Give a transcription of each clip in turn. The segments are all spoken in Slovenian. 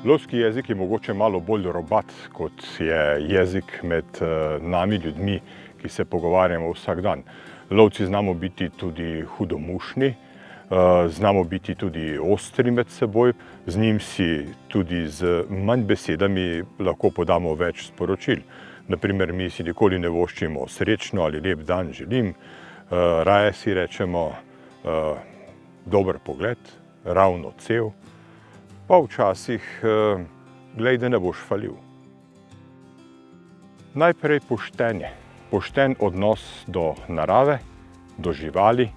Lovski jezik je mogoče malo bolj robat, kot je jezik med nami ljudmi, ki se pogovarjamo vsak dan. Lovci znamo biti tudi hudomušni, znamo biti tudi ostri med seboj, z njim si tudi z manj besedami lahko podamo več sporočil. Naprimer, mi si nikoli ne voščimo srečno ali lep dan želim, raje si rečemo dober pogled, ravno cel, pa včasih glej, da ne boš falil. Najprej poštenje. Pošten odnos do narave, do živali,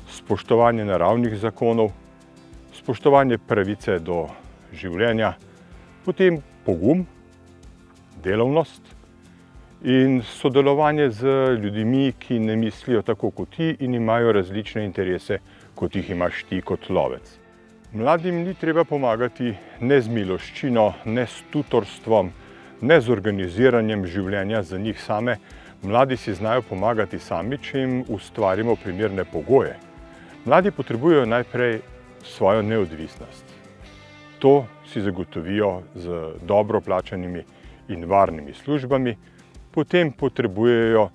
spoštovanje naravnih zakonov, spoštovanje pravice do življenja, potem pogum, delavnost in sodelovanje z ljudmi, ki ne mislijo tako kot ti in imajo različne interese, kot jih imaš ti kot lovec. Mladim ni treba pomagati ne z miloščino, ne s tutorstvom, ne z organiziranjem življenja za njih same. Mladi si znajo pomagati sami, če jim ustvarimo primerne pogoje. Mladi potrebujejo najprej svojo neodvisnost. To si zagotovijo z dobro plačanimi in varnimi službami, potem potrebujejo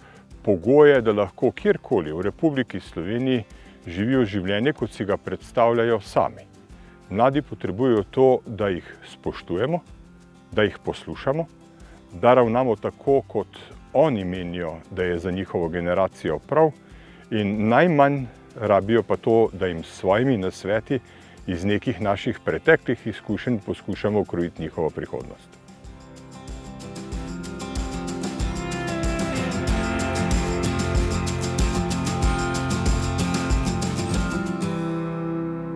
pogoje, da lahko kjerkoli v Republiki Sloveniji živijo življenje, kot si ga predstavljajo sami. Mladi potrebujejo to, da jih spoštujemo, da jih poslušamo, da ravnamo tako, kot oni menijo, da je za njihovo generacijo prav, in najmanj rabijo pa to, da jim s svojimi nasveti iz nekih naših preteklih izkušenj poskušamo ukrojiti njihovo prihodnost.